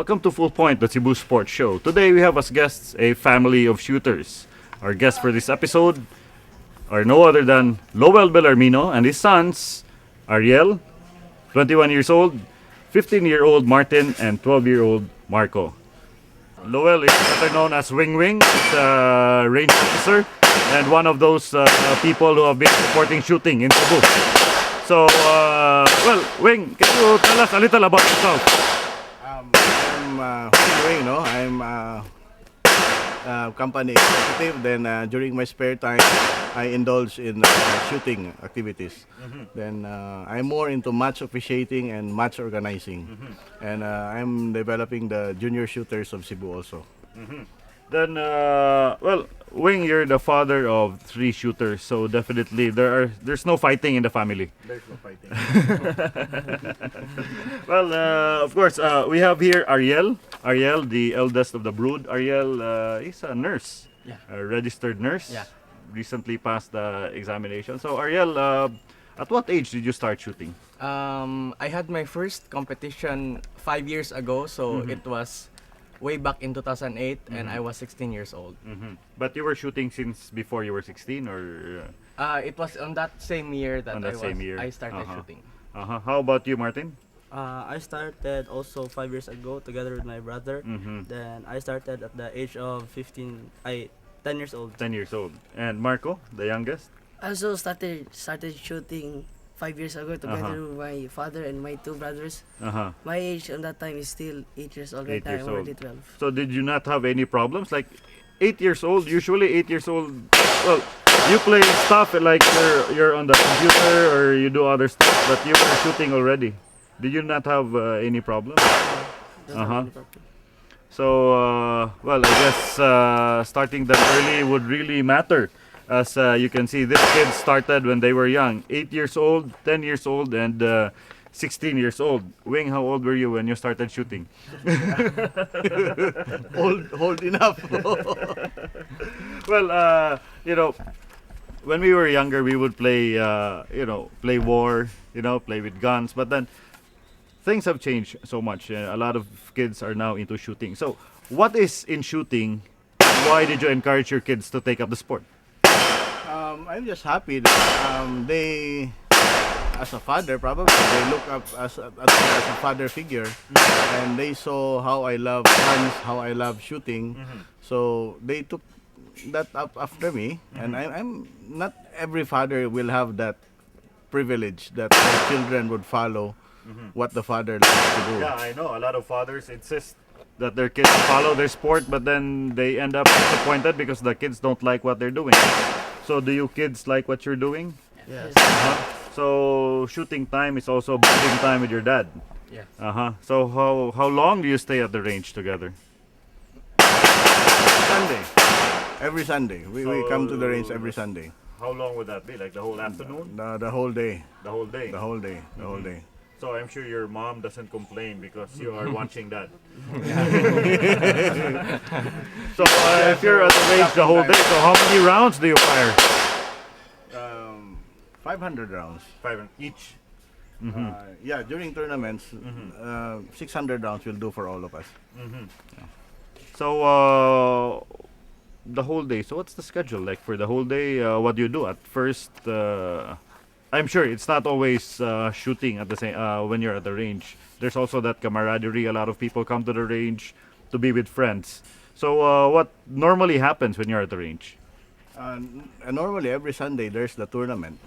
Welcome to Full Point, the Cebu Sports Show. Today we have as guests a family of shooters. Our guests for this episode are no other than Lowell Bellarmino and his sons, Ariel, 21 years old, 15-year-old Martin, and 12-year-old Marco. Lowell is better known as Wing Wing. He's a range officer and one of those people who have been supporting shooting in Cebu. So, Wing, can you tell us a little about yourself? I'm Wing, no? I'm company executive. Then during my spare time, I indulge in shooting activities. Then I'm more into match officiating and match organizing. And I'm developing the junior shooters of Cebu also. Then, Wing, you're the father of 3 shooters, so definitely there's no fighting in the family. There's no fighting. Well, of course, we have here Ariel. Ariel, the eldest of the brood. Ariel is a nurse, a registered nurse. Yeah. Recently passed the examination. So, Ariel, at what age did you start shooting? I had my first competition 5 years ago, so it was way back in 2008, and I was 16 years old. But you were shooting since before you were 16, or It was on that same year that on that same year? I started shooting. How about you, Martin? I started also 5 years ago together with my brother. Then I started at the age of 10 years old. 10 years old. And Marco, the youngest? I also started shooting 5 years ago together with my father and my 2 brothers. My age on that time is still 8 years old. 8 Right now years I'm old. already 12. So did you not have any problems? Like 8 years old, usually 8 years old, well, you play stuff like you're on the computer or you do other stuff, but you were shooting already. Did you not have any problems? Don't have any problem. So, I guess starting that early would really matter. As you can see, this kid started when they were young, 8 years old, 10 years old, and 16 years old. Wing, how old were you when you started shooting? Old enough. Well, when we were younger, we would play, play war, play with guns. But then things have changed so much. A lot of kids are now into shooting. So, what is in shooting? Why did you encourage your kids to take up the sport? I'm just happy that they, as a father, probably they look up as a father figure, and they saw how I love guns, how I love shooting. So they took that up after me, and I'm not every father will have that privilege that their children would follow what the father likes to do. Yeah, I know. A lot of fathers insist that their kids follow their sport, but then they end up disappointed because the kids don't like what they're doing. So, do you kids like what you're doing? Yes. So, shooting time is also bonding time with your dad. Yes. So, how long do you stay at the range together? Sunday, every Sunday, we come to the range every Sunday. How long would that be? Like the whole afternoon? The whole day, The whole day? the whole day, the whole day. So, I'm sure your mom doesn't complain because you are watching that. So, if you're at the range the whole day, so how many rounds do you fire? 500 rounds. 5 each. Yeah, during tournaments, 600 rounds will do for all of us. So, the whole day. So, what's the schedule like for the whole day? What do you do at first? I'm sure it's not always shooting at the same when you're at the range. There's also that camaraderie. A lot of people come to the range to be with friends. So, what normally happens when you're at the range? Normally, every Sunday there's the tournament.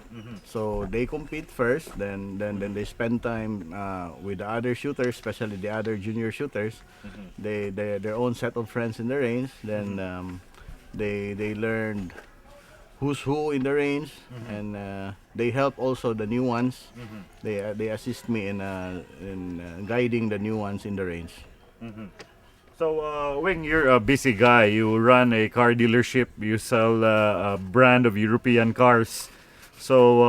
So they compete first, then they spend time with the other shooters, especially the other junior shooters. They their own set of friends in the range. Then they learn who's who in the range, and they help also the new ones. They assist me in guiding the new ones in the range. So, Wing, you're a busy guy. You run a car dealership. You sell a brand of European cars. So,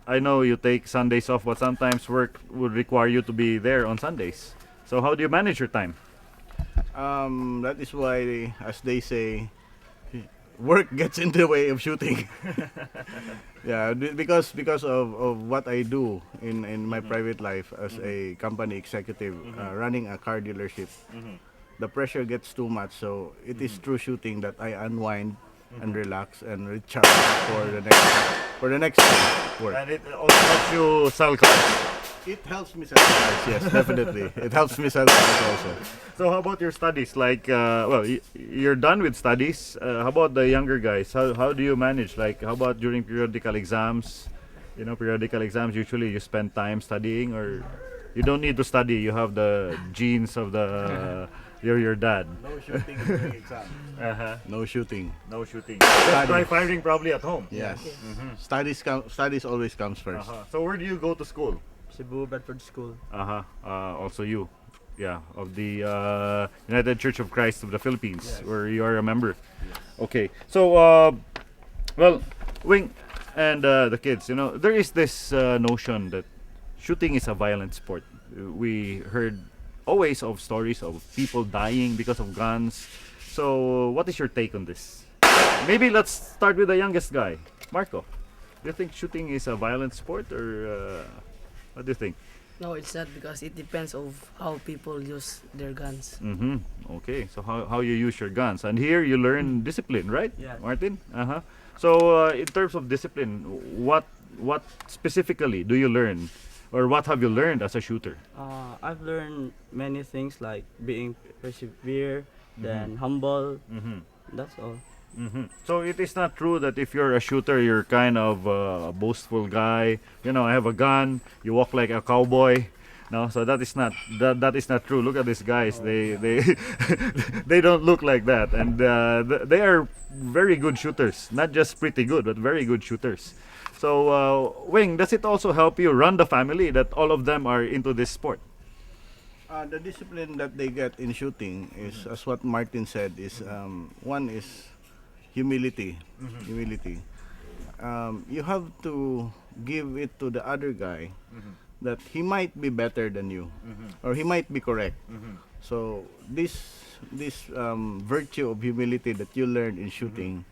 I know you take Sundays off, but sometimes work would require you to be there on Sundays. So, how do you manage your time? That is why, as they say, work gets in the way of shooting. Yeah, because of what I do in my private life as a company executive, running a car dealership. The pressure gets too much, so it is through shooting that I unwind and relax and recharge for the next work. And it also helps you sell cars. It helps me sell cars, yes, definitely. It helps me sell cars also. So how about your studies? Like, you're done with studies. How about the younger guys? How do you manage? Like, how about during periodical exams? You know, periodical exams, usually you spend time studying, or you don't need to study. You have the genes of the your dad. No shooting during exam. Uh-huh. No shooting. No shooting. Just try firing probably at home. Yes. Studies always comes first. So where do you go to school? Cebu Bedford School. Also you. Yeah, of the United Church of Christ of the Philippines, where you are a member. Okay, so well, Wing and the kids, you know, there is this notion that shooting is a violent sport. We heard always of stories of people dying because of guns. So, what is your take on this? Maybe let's start with the youngest guy, Marco. Do you think shooting is a violent sport, or what do you think? No, it's not because it depends of how people use their guns. Mm-hmm. Okay, so how you use your guns, and here you learn discipline, right, Yeah. Martin? So in terms of discipline, what specifically do you learn, or what have you learned as a shooter? I've learned many things like being persevere, then humble. Mm-hmm. That's all. Mm-hmm. So it is not true that if you're a shooter, you're kind of a boastful guy. You know, I have a gun. You walk like a cowboy. No, so that is not true. Look at these guys. They they don't look like that, and they are very good shooters. Not just pretty good, but very good shooters. So Wing, does it also help you run the family that all of them are into this sport? The discipline that they get in shooting is, as what Martin said, is one is humility. Humility. You have to give it to the other guy that he might be better than you, or he might be correct. So this virtue of humility that you learn in shooting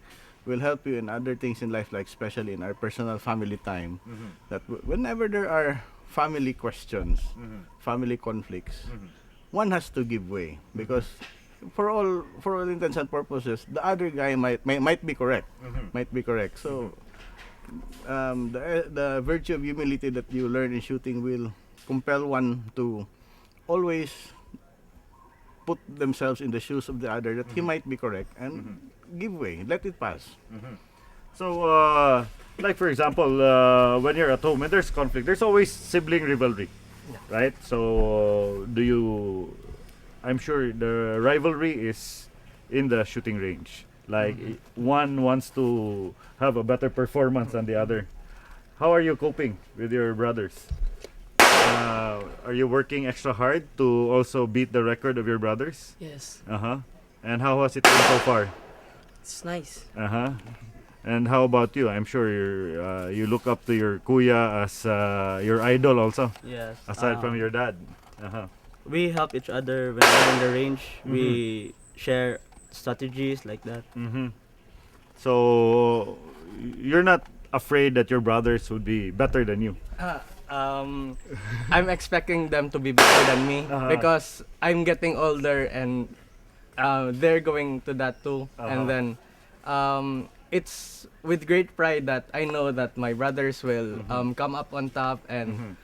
will help you in other things in life, like especially in our personal family time. That whenever there are family questions, family conflicts, one has to give way, because for all intents and purposes, the other guy might be correct, might be correct. So the virtue of humility that you learn in shooting will compel one to always put themselves in the shoes of the other, that he might be correct, and give way, let it pass. So, like for example, when you're at home and there's conflict, there's always sibling rivalry, right? So, I'm sure the rivalry is in the shooting range. Like one wants to have a better performance than the other. How are you coping with your brothers? Are you working extra hard to also beat the record of your brothers? Yes, And how has it been so far? it's nice. And how about you? I'm sure you look up to your kuya as your idol also, Yes. aside from your dad. We help each other when we're in the range. We share strategies like that. So you're not afraid that your brothers would be better than you? I'm expecting them to be better than me because I'm getting older and they're going to that too. And then it's with great pride that I know that my brothers will come up on top and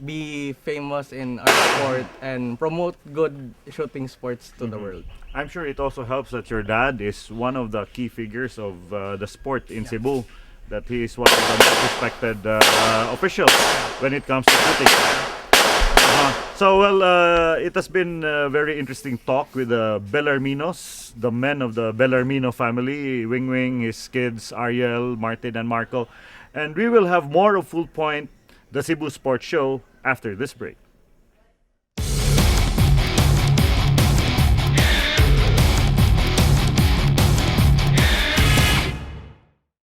be famous in our sport and promote good shooting sports to the world. I'm sure it also helps that your dad is one of the key figures of the sport in Cebu, that he is one of the most respected officials when it comes to shooting. So, well, it has been a very interesting talk with the Bellarminos, the men of the Bellarmino family, Wing Wing, his kids, Ariel, Martin, and Marco. And we will have more of Full Point, the Cebu Sports Show, after this break.